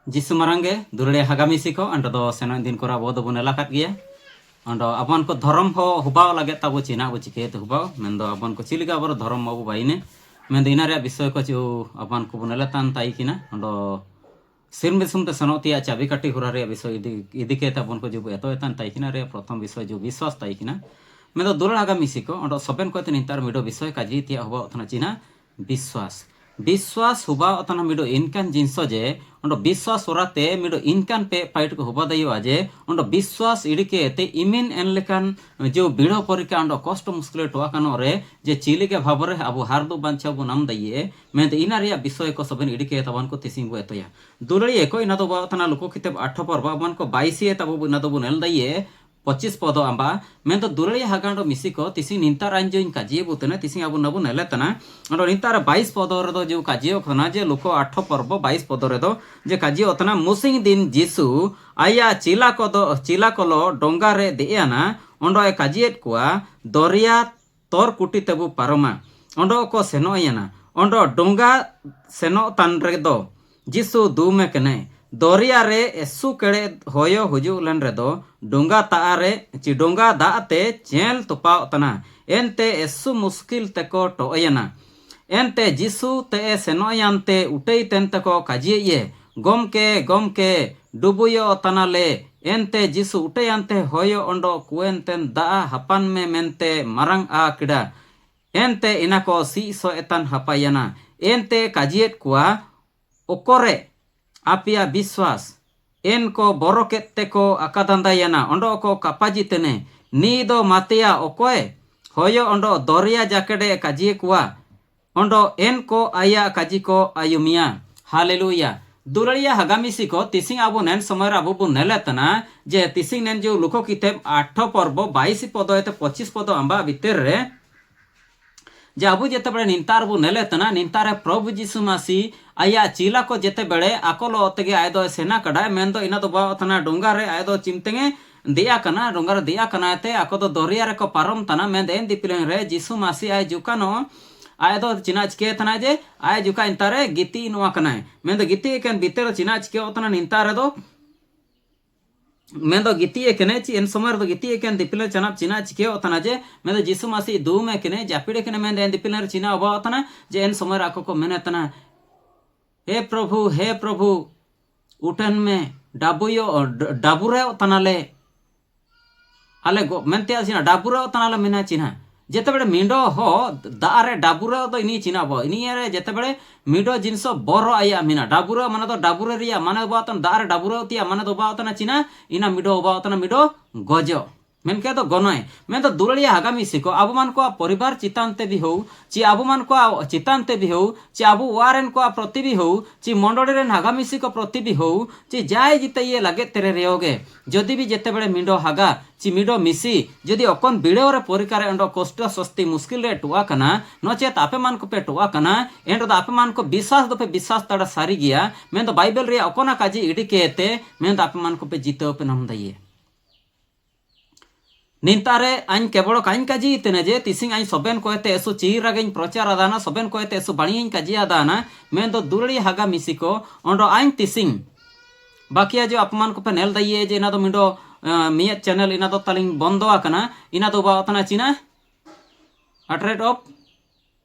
जिसु मारंगे दुरड़े हागामिसी को अंडो दो सेनो दिन कोरा बो दो बुनेला काट गया अंडो अपन को धर्म हो हुबाव लगे ताबो चिना बो चिके तो हुबाव मेंदो अपन को चिलिका बर धर्म मबो बाइने मेंदो इना रे विषय को चो अपन को बुनेला तान ताई किना अंडो सिरम बिसुम ते सनोतिया चाबी काटी हुरा रे विषय इदिके ताबन को जो एतो एतान ताई किना रे प्रथम विषय जो विश्वास ताई किना मेंदो दुरड़ा हागामिसी को अंडो सबेन को नितार मिडो विषय काजी तिया हुबाव तना चिना विश्वास विश्वास हुबा अतना मिडो इनकान जिनसो जे अंडो विश्वास होराते मिडो इनकान पे पाइट को हुबा दयो आजे अंडो विश्वास इडिके ते इमिन एन लेकान जो बिड़ो परिका अंडो कष्ट मुश्किल टोआ कानो रे जे चिले के भाबरे अबो हारदो बांचा बो नाम दइए मेंद इना रिया विषय को सबन इडिके तबन को तिसिंग बो एतया दुलड़ी एको इना दो बा अतना लोको किताब 8 पर बाबन को 22 तबो इना दो नेल दइए 25 पद आंबा मेन तो दुलड़िया हागांडो मिसी को तिसी निंतार आंजो इन काजिए बुतने तिसी आबु नबु नेलेतना अंडो निंतार 22 पद रे दो जो काजियो खना जे लोको 8 पर्व 22 पद रे दो जे काजियो अतना मुसिंग दिन जीसु आया चिला कोलो डोंगा रे देयाना अंडो ए काजिएट कुआ दरिया तोर कुटी तबु पारोमा अंडो को सेनो याना अंडो डोंगा सेनो तान रे दो जीसु दुमे कने दरिया रे एसु केड़े होयो हुजु लन रे दो डोंगा तारे ची डोंगा दाते चेल तुपाव तना एनते एसु मुश्किल तको टोयना एनते जिसु ते सेनोयांते उठई तेन तको काजिए गमके डुबुयो तनाले एनते जिसु उठयांते होयो अंडो कुएनतेन दा हपान में मेनते मरंग आ किडा एनते इनाको सी सो एतान हपायना एनते काजिएट कुआ ओकोरे आपिया विश्वास एनको बरोकेत तेको अकादांदायना अंडो को कापाजी तेने नी दो मातिया ओकोए होयो अंडो दरिया जाकेडे काजिए कुआ अंडो एनको आया काजी को आयुमिया हालेलुया दुलड़िया हगामिसी को तिसिंग आबु नेन समय आबु बु नेलेतना जे तिसिंग नेन जो लुको कितेब 8 पर्व 22 पद एते 25 पद अंबा भीतर रे जे आबु जेते बड़े निंतार बु नेलेतना निंतारे प्रभु यीशु मसीह आया चिला को जेते बड़े आकोलो तेगे आयदो सेना कडाय मेंदो इना दो बातना डोंगा रे आयदो चिमतेगे दिया कना डोंगा रे दिया कना ते आको दो दरिया रे को पारम तना मेंद एन दिपिलें रे यीशु मसीह आय जुकानो आयदो चिना चिके तना जे आय जुका इंतारे गिती नोआ कना मेंदो गिती केन भीतर चिना चिके ओतना निंतारे दो मेंदो गिती केने ची एन समय दो गिती केन दिपिले चना चिना चिके ओतना जे मेंदो यीशु मसीह दू में केने जापिडे केने मेंद एन दिपिले चिना ओबा ओतना जे एन समय आको को मेने तना हे प्रभु उठन में डाबुरे तनाले आले मेनते चिना डाबुरे तनाले मेना चिन्हा जेते बड़े मिंडो हो दारे डाबुरे तो इनी चिना बो इनी रे जेते बड़े मिंडो जिनसो बोरो आया मिना डाबुरे माने तो डाबुरे रिया माने बातन दारे डाबुरे तिया माने तो बातन चिना इना मिडो बातन मिडो गजो मेनके तो गनय मैं तो दुलड़िया हागामिसी को आबु मान को परिवार चितानते भी हो ची आबु मान को चितानते भी हो ची आबु वारेन को प्रति भी हो ची मंडोड़ी रेन हागामिसी को प्रति भी हो ची जाय जिते ये लगे तेरे रेओगे जदि भी जेते बड़े मिंडो हागा ची मिडो मिसी जदि अकन बिड़ो रे परिकार अंडो कष्ट सस्ती मुश्किल रे टुआ कना नचेत आपे मान को पे टुआ कना एंडो द आपे मान को विश्वास दो पे विश्वास तड़ा सारी गया मैं तो बाइबल रे अकोना काजी इडी केते मैं तो आपे मान को पे जीते पे नाम दइए निंतारे आइन केवल काइन काजी तेने जे तिसिंग आइन सबेन कोयते एसु चीरागेन प्रचार आदाना सबेन कोयते एसु बाणीन काजी आदाना मैं तो दुलड़ी हागा मिसी को अंडो आइन तिसिंग बाकिया जो अपमान को पे नेल दइए जे इना दो मिंडो मिया चैनल इना दो तालिंग बंदो आकना इना दो बातना चिना अटरेट ऑफ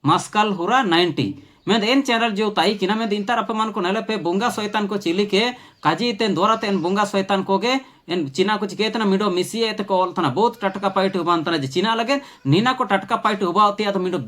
मास्कल हुरा 90 मैं एन चैनल जो ताई किना मैं इंतार अपमान को नेले पे बुंगा शैतान को चिली के काजी तेन द्वारा तेन बुंगा शैतान को गे एन चिना को चिकेतना मिडो मिसिए ते को ऑलतना बहुत टटका पाइट हुबांतना जे चिना लगे नीना को टटका पाइट हुबावतिया तो मिडो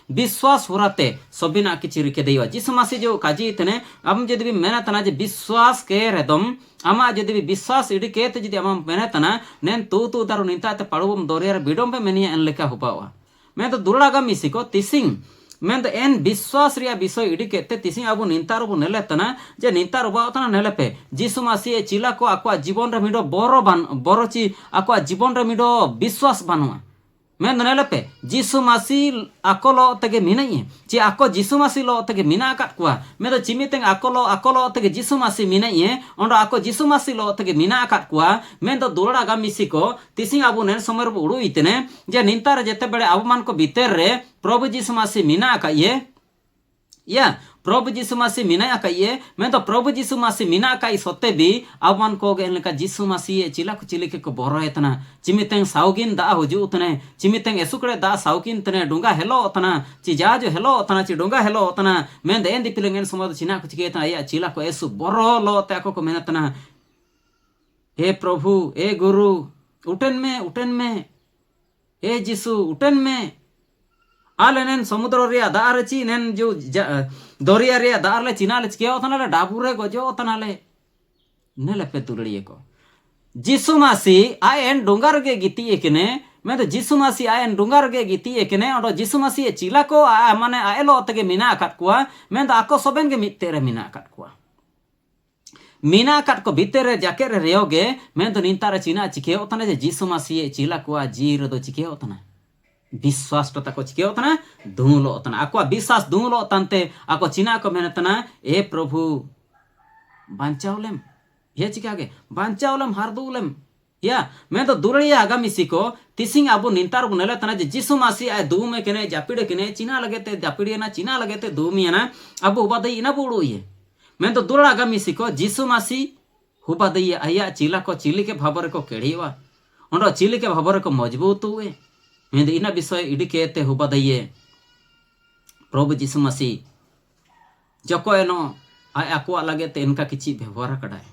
विश्वास हुराते सबिना की चिरिके देवा जिस मासी जो काजी तने हम जदि भी मेना तना जे विश्वास के रेदम आमा जदि भी विश्वास इडी केते जदि आम मेना तना नेन तू दारू निता ते पड़ुबम दोरिया बिडोम पे मेनिया एन लेका हुबावा मैं तो दुलागा मिसी को तिसिंग मैं तो एन विश्वास रिया विषय इडी केते तिसिंग आबु निंतार बु नेले तना जे निंतार बातना नेले पे जीसु मसीह चिला को आको जीवन रे मिडो बरोची आको जीवन रे मिडो विश्वास बानुआ मैं नेले पे जीसु मसीह आकोलो तगे मिनाई ची आको जीसु मसीह लो तगे मिना काट कुआ मैं तो चिमितेंग आकोलो तगे जीसु मसीह मिनाई ओंडो आको जीसु मसीह लो तगे मिना काट कुआ मैं तो दुलड़ा गा मिसी को तिसिंग आबु नेन समर उड़ू इतने जे निंतार जेते बड़े आबु मान को भीतर रे प्रभु जीसु मसीह मिना का ये या प्रभु जीसु मसीह मिना आकाइए मैं तो प्रभु जीसु मसीह मिना आकाई सत्ते भी आवन को गे लेका जीसु मसीह चिला को चिलिके को बोरोयतना चिमितें साउगिन दा हुजू तने चिमितें एसुकड़े दा साउकिन तने डोंगा हेलो तना ची जाजो हेलो तना ची डोंगा हेलो तना मैं दे एंदी पिलेंगन समद चिना को चिके तना या चिला को एसु बोरो लो ताको को मेहनतना हे प्रभु ए गुरु उठन में ए जीसु उठन में आले नेन समुद्र रे दार ची नेन जो दरिया रे दार ले चिना ले चिके तना ले डाबुरे गजो तना ले नेले पे तुलड़िए को जीसु मसीह आयन डोंगर के गिती एकने मैं तो जीसु मसीह आयन डोंगर के गिती एकने और जीसु मसीह चिला को माने आयलो तके मिना काट कुआ मैं तो आको सबन के मित्ते रे मिना काट कुआ मीना काट को भीतर रे जाके रे रेयोगे मैं तो निंतारे चिना चिके होतना जे जीसु मसीह चिला कुआ जीर दो चिके होतना विश्वास तो तको चिके होतना धूलो होतना आको विश्वास धूलो तंते आको चिना को मेहनतना ए प्रभु बांचावलेम ये चिकागे बांचावलेम हारदुलेम या मैं तो दुरड़िया आगामी सिको तिसिंग अबु निंतार बुनेले तना जे जीसु मसीह आय दू में केने जापिड़े केने चिना लगेते जापिड़े ना चिना लगेते दू मियाना अबु उबादई इना बुड़ो ये मैं तो दुरड़ा आगामी सिको जीसु मसीह उबादई आया चिला को चिली के भाबरे को केड़ीवा ओंडो चिली के भाबरे को मजबूत हुए मैं इना विषय इडी केते हुबादई प्रभु जीसु मसीह जको एनो आय आकुआ लगेते इनका किछि व्यवहार कडाय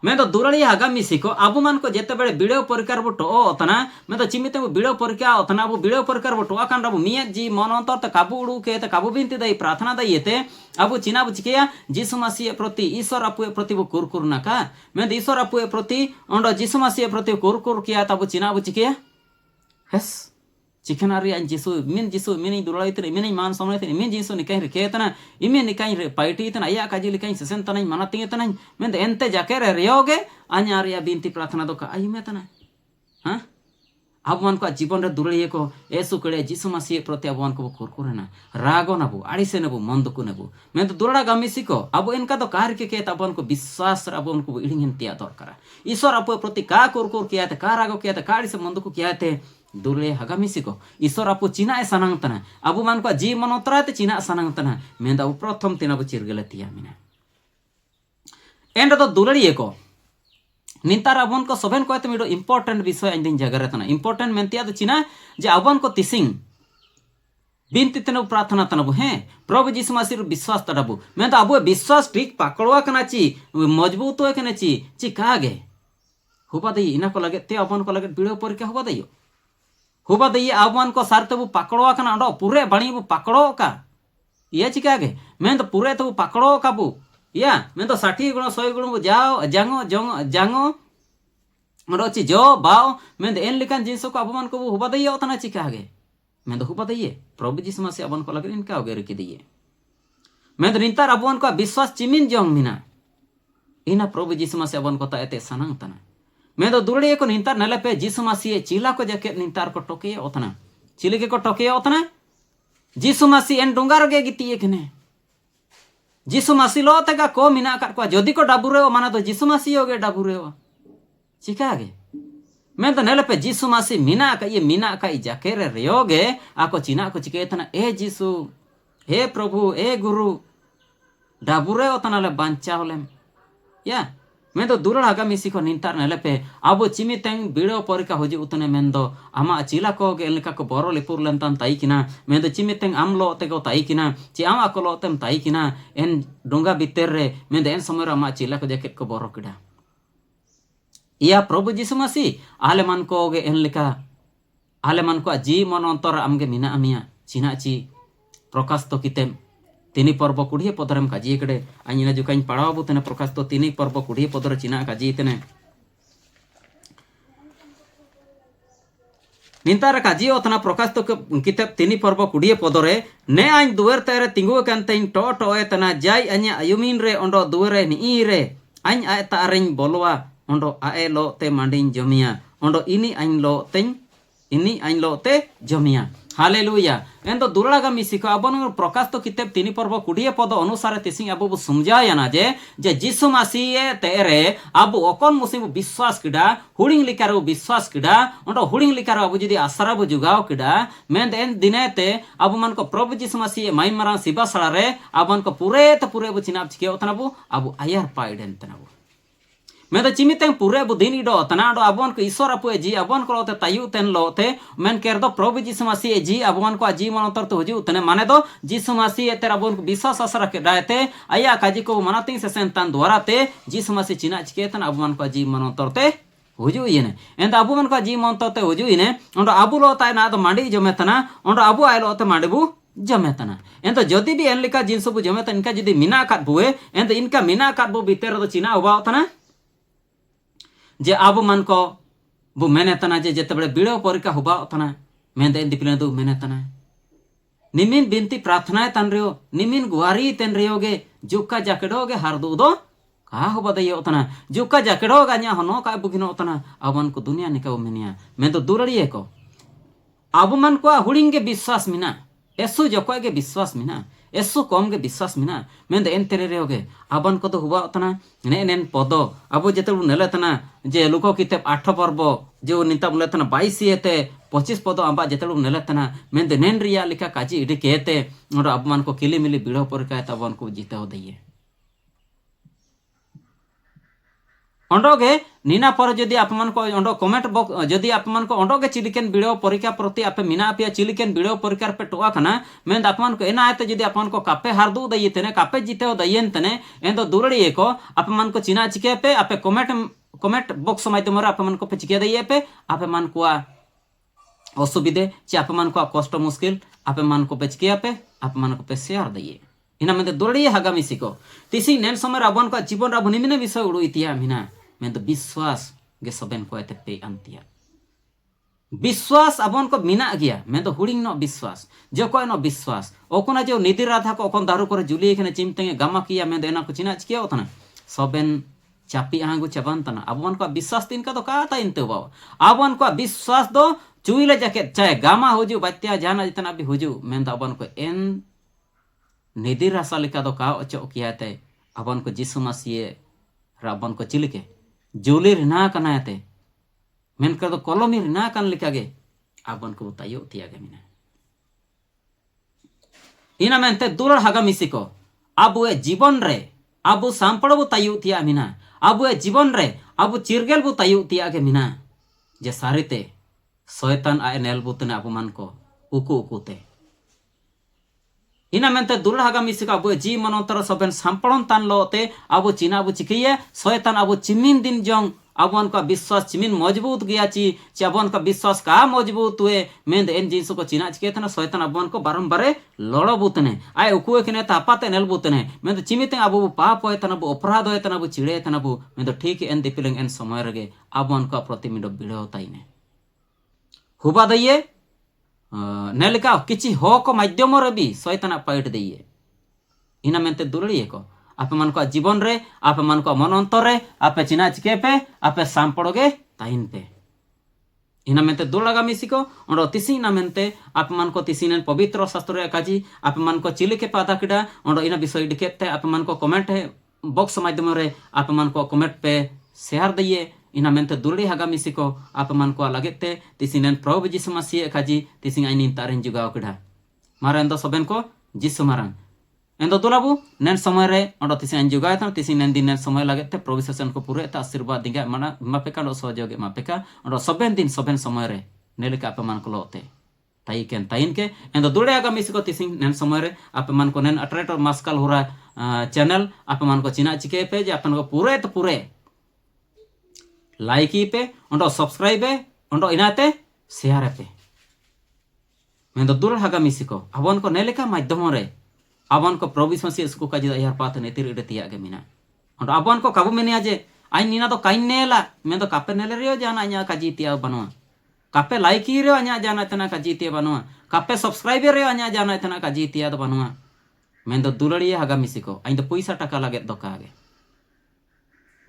मैं तो दुरड़िया आगामी सिको आबु मान को जेते बेड़े बिड़ो परिकार बो टो ओतना मैं तो चिमिते बो बिड़ो परिका ओतना बो बिड़ो परिकार बो टोआ कांडा बो मिया जी मन अंतर त काबू उडू के त काबू बिनती दई प्रार्थना दई येते आबु चिना बु चिकेया जीसु मसीह प्रति ईश्वर आपुए प्रति बो कुरकुर नाका मैं तो ईश्वर आपुए प्रति ओंडो जीसु मसीह प्रति कुरकुर किया तबु चिना बु चिकेया हस चिकनारी अन जीसु मिनी दुरड़ाई तने मिनी मान समने तने मिन जीसु निकाई रे केतना इमे निकाई रे पाइटी तना या काजी लिकाई सेसन तना मनती तना मैं एंते जाके रे रेयोगे अन्यार या बिनती प्रार्थना दो का आई में तना हां अब मन को जीवन रे दुरड़िए को एसु कड़े जीसु मसीह प्रति अब मन को कुरकुरेना रागो नबु आड़ीसे नबु मंदकु नबु मैं तो दुरड़ा गामिसी को अब इनका तो कार्य के तब उनको विश्वास अब उनको इडिंगतिया दरकार ईश्वर अब प्रति का कुरकुर किया थे का रागो किया थे का आड़ीसे मंदकु किया थे दुले हगामिसी को ईश्वर आपु चिना सनांग तना अब मान को जी मनोतरा ते चिना सनांग तना मैं दा प्रथम तिना बु चिरगलतिया मिना एंड तो दुलड़िए को निंतार अबन को सबन को मिडो इंपोर्टेंट विषय अंदिन जगह तना इंपोर्टेंट मेंतिया तो चिना जे अबन को तिसिंग बिनती तनबु प्रार्थना तनबु हैं प्रभु जीसु मसीह विश्वास तडबु मैं तो अब विश्वास ठीक पकड़वा कना ची मजबूत होए कना ची कागे हुबा दई इना को लगे ते अबन को लगे बिड़ो परीक्षा हुबा दई हुबा दई आवन को सार तबु पकड़वा कना अंडो पूरे बणी बु पकड़ो का ये चिकागे मैं तो पूरे तबु पकड़ो का बु या मैं तो 60 गुण 100 गुण बु जाओ जांगो अंडो ची जो बाओ मैं तो एन लिकान जिंसो को अबमान को हुबा दई ओतना चिकागे मैं तो हुबा दई प्रभु जीसु मसीह अबन को लगे इनका ओगे रखी दई मैं तो निंतार अबन को विश्वास चिमिन जोंग मिना इना प्रभु जीसु मसीह अबन को ताएते सनांग तना मैं तो दुरड़िए को निंतार नले पे जीसु मसीह चिला को जाके निंतार को टोके ओतना चिले के को टोके ओतना जीसु मसीह एन डोंगार गे गिती एकने जीसु मसीह लो तका को मिना काट को जदी को डाबुरे माना तो जीसु मसीह होगे डाबुरे चिका गे मैं तो नले पे जीसु मसीह मिना का जाके रे रेयोगे आको चिना को चिके तना ए जीसु हे प्रभु ए गुरु डाबुरे ओतना ले बांचावलेम या मैं तो दुरड़ा आगामी सिको निंतार नले पे अब चिमितेंग बिड़ो परिका होजी उतने मैं तो आमा चिला को के लेका को बोरो लिपुर लेंतान ताई किना मैं तो चिमितेंग आमलो ते को ताई किना ची आमा को लो तेम ताई किना एन डोंगा बितर रे मैं तो एन समय आमा चिला को जैकेट को बोरो किडा या प्रभु जीसु मसीह आले मन को गे एन लेका आले मन को जी मन अंतर आमगे मिना आमिया चिना ची प्रकाश तो कितेम तिनी पर्व कुड़िए पदरम काजी कड़े आइना जुकाइन पढ़ाबू तेने प्रकाश तो तिनी पर्व कुड़िए पदर चिना काजी तेने निंतार काजी ओतना प्रकाश तो किताब तिनी पर्व कुड़िए पदरे ने आइन दुवर तेरे तिंगु कांतेइन टो टोए तना जाय आन्या आयुमिन रे ओंडो दुवरे नी रे आइन आय तारिन बोलवा ओंडो आए लो ते मांडिन जमिया ओंडो इनी आइन लो ते जमिया हालेलुया एंदो दुर्लागा मिसिको अबन प्रकाश तो किताब 3 पर्व 20 पद अनुसार तिसिंग अब समझायाना जे जे जिसु मसीह तेरे अब ओकन मुसिम विश्वास किडा हुडिंग लिकार विश्वास किडा ओंडो हुडिंग लिकार अब जदी आसरा बु जुगाव किडा मेन एन दिनेते अब मन को प्रभु जिसु मसीह माई मरा सिबा सड़ारे अबन को पूरे बु चिनाब चिके ओतना बु अब आयर पाइडेन तनाबु मैं तो चिमिते पूरे बुद्धिन इडो तना डो अबन को ईश्वर अपुए जी अबन को लोते तायु तेन लोते मैं केर दो प्रभु जिसु मसीह जी अबन को जी मनोतर तो हुजु तने माने दो जिसु मसीह तेरा अबन को विश्वास आसरा के दायते आया काजी को मनातिंग से सेंतान द्वारा ते जिसु मसीह चिना चिके तन अबन को जी मनोतर ते हुजु इने एंड अबन को जी मनोतर ते हुजु इने ओंडो अबु लोताय ना तो मांडी जमे तना ओंडो अबु आय लोते मांडबु जमेतना एंड जदि भी एनलिका जिनसु बु जमेता इनका जदि मिना काट बुए एंड इनका मिना काट बु भीतर दो चिना उबा तना जे अब मन को बु मेने तना जे जते बड़े बिड़ो परीक्षा हुबा तना मेंदे दिपिले दु मेने तना निमिन बिनती प्रार्थना तन रियो निमिन गुवारी तेन रियोगे जुका जाकेडोगे हारदु दो का हुबा दयो तना जुका जाकेडोगा न्या हनो का बुगिनो तना अबन को दुनिया निका मेनिया मैं तो दुरड़िए को अब मन को हुड़िंगे विश्वास मिना एसु जको के विश्वास मिना एसु कम के विश्वास मिना मेंद एन तेरे रेओगे अबन को तो हुआ तना ने नेन पदो अब जेते नेले तना जे लुको किताब 8 पर्व जो निता बोले तना 22 येते 25 पदो आबा जेते नेले तना मेंद नेन रिया लिखा काजी इडी केते और अबमन को किली मिली बिड़ो परका तबन को जीते हो दइए अंडोगे नीना पर जदि आपमन को अंडो कमेंट बॉक्स जदि आपमन को अंडोगे चिलिकेन वीडियो परीक्षा प्रति आपे मिना पे चिलिकेन वीडियो परीक्षा पे टोआ खाना मेन आपमन को एना आते जदि आपमन को कापे हारदु दइए तने कापे जीते हो दइयन तने एंदो दुरड़िए को आपमन को चिना चिके पे आपे कमेंट बॉक्स माध्यम रे आपमन को पे चिके दइए पे आपे मन को असुविधे चे आपमन को कष्ट मुश्किल आपे मन को पे चिके पे आपमन को पे शेयर दइए इना में दुरड़िए हागामी सिको तिसी नेन समय अबन को जीवन रा भनिमिने विषय उडु इतिया मिना मैं तो विश्वास गे सबेन को एते पे अंतिया विश्वास अबन को मिना गया मैं तो हुडिंग नो विश्वास जो कोई नो विश्वास ओकोना जो निधि राधा को ओकोन दारू करे जुली एखने चिमते गामा किया मैं देना को चिना चिकिया ओतना सबेन चापी आंगु चबान तना अबन को विश्वास तीन का तो काता इनते बाव अबन को विश्वास दो चुइले जाके चाहे गामा होजु बत्या जाना जितना भी होजु मैं तो अबन को एन निधि रासा लिका दो का ओचो किया ते अबन को जिसु मसीह राबन को चिलके जुली रिना कनाते मेनकर तो कलमी रिना कान लिकागे आबन को तायो तियागे मिना इना मेनते दुलर हागा मिसिको आबु ए जीवन रे आबु सांपड़ बु तायो तिया मिना आबु ए जीवन रे आबु चिरगेल बु तायो तियागे मिना जे सारिते शैतान आए नेल बुतने आबु मन को उकु उकुते इना मेनते दुलर हागा मिसिको आबु जी मनोतर सबेन सांपड़न तान लोते आबु चिना आबु चिकिये शैतान आबु चिमिन दिन जोंग अबन का विश्वास चिमिन मजबूत गया ची अबन का विश्वास का मजबूत हुए मेंद एन जिंस को चिना चिके तना शैतान अबन को बारंबार लड़ो बुतने आय उकुए कने तापाते नेल बुतने मेंद चिमिते अबु पाप होय तना बु अपराध होय तना बु चिड़े तना बु मेंद ठीक एन दिपिलेंग एन समय रगे अबन का प्रतिमिडो बिड़ो ताइने हुबा दइए नेलिका किछि हो को माध्यम रे भी शैतान पाइट दइए इना मेंते दुरड़िए को आपे मन को जीवन रे आपे मन को मन अंतर रे आपे चिना चिके पे आपे सांपड़ोगे ताइन पे इना मेंते दुलगा मिसिको ओंडो तिसी ना मेंते आपे मन को तिसीनेन पवित्र शास्त्र रे काजी आपे मन को चिलिके पादा किडा ओंडो इना विषय डिकेते आपे मन को कमेंट बॉक्स माध्यम रे आपे मन को कमेंट पे शेयर दइए इना मेंते दुलड़ी हागा मिसिको आपे मन को लगेते तिसीनेन प्रभु जिसु मसीह काजी तिसी आइनिन तारिन जुगाव किडा मारेन दो सबेन को जिसु मारन एंदो दुलाबु नेन समय रे ओंडो तिसी आइन जुगाय था तिसी नेन दिन नेन समय लगेते प्रभु सेशन को पूरे त आशीर्वाद दिगा माना मापेका नो सहयोग मापेका ओंडो सबेन दिन सबेन समय रे नेलिका आपे मन को लोते ताइन के एंदो दुलड़ी हागा मिसिको तिसी नेन समय रे आपे मन को नेन अटरेटर मास्कल हुरा चैनल आपे मन को चिना चिके पे जे आपन को पूरे त पूरे लाइक पे ओंडो सब्सक्राइब ओंडो इनाते शेयर पे मेंदो दुलड़ हागा मिसिको अबन को नेलिका माध्यम रे अबन को प्रभु मसीह इसको काजी यार पात नेतिर इडे तिया गे मिना ओंडो अबन को काबु मेनिया जे आई नीना तो काइन नेला मेंदो कापे नेले रियो जाना न्या काजी तिया बनवा कापे लाइक रियो न्या जाना तना काजी तिया बनवा कापे सब्सक्राइब रियो न्या जाना तना काजी तिया दो बनवा मेंदो दुलड़िया हागा मिसिको आई दो पैसा टाका लागे दो कागे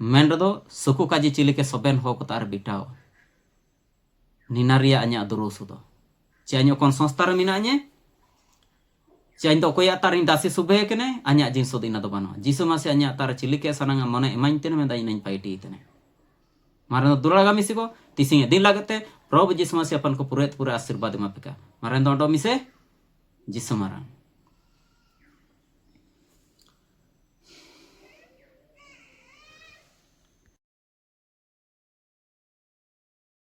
मेन दो सुकु काजी चिलिके सबेन हो को तार बिटाओ निनारिया अन्या दुरुसु दो चे अñ kon संस्था रे मिनाñe चे अñ दो कोया तारिन दासी सुबे कने अña जिंसो दिना दो बानो जीसु मासे अña तार चिलिके सनांगा मने एमाइन तेने में दाई नहीं पाइटी तने मारे दुरागा मिसिको तिसिंगे दिन लागते प्रभु जीसु मासे अपन को पूरे आशीर्वाद मापेका मारे दो मिसे जीसु मारा